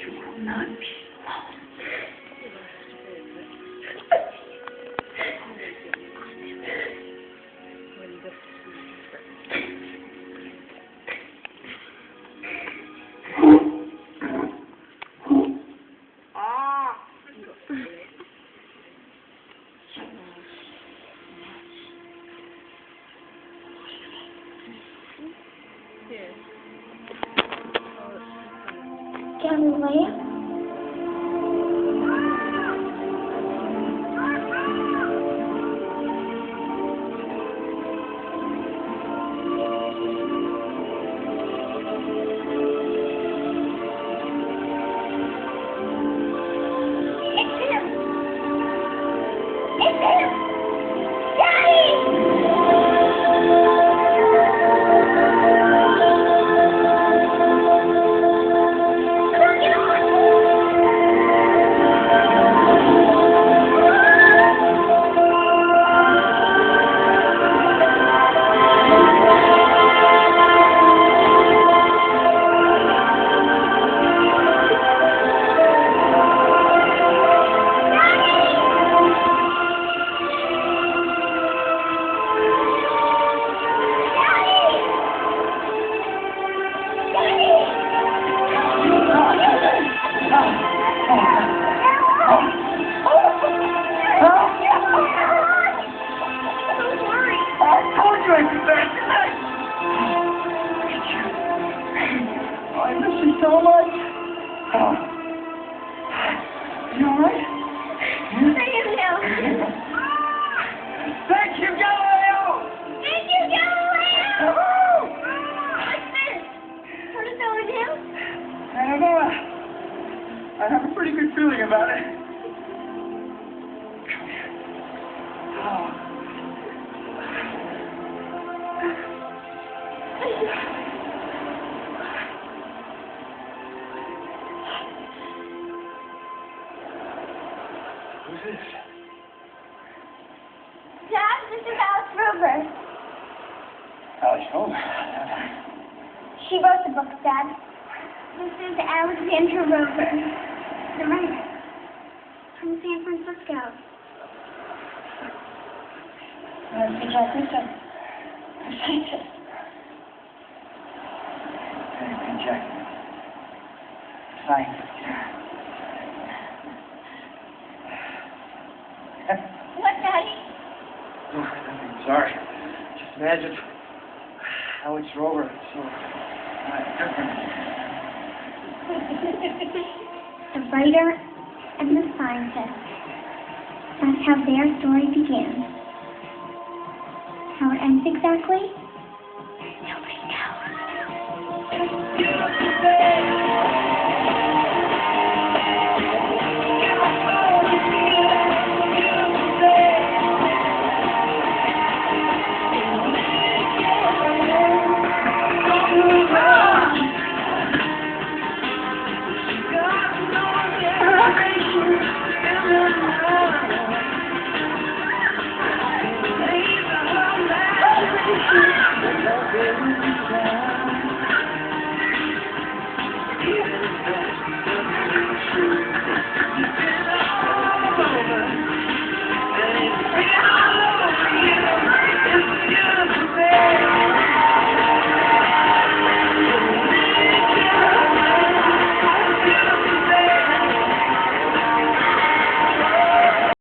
You will not be alone. Galileo? I miss you so much. Oh. You alright? I am now. Thank you, Galileo! Thank you, Galileo! Oh. What's this? What is going down? I don't know. I have a pretty good feeling about it. Come here. Oh. Who's this? Dad, this is Alice Rover. Alice Rover. She wrote the book, Dad. This is Alexandra Rover, the writer, from San Francisco. Muchas gracias. Jack. Fine. What, Daddy? Oh, nothing. Sorry. Just imagine Alex Rover. So different. The writer and the scientist. That's how their story begins. How it ends exactly? Nobody knows.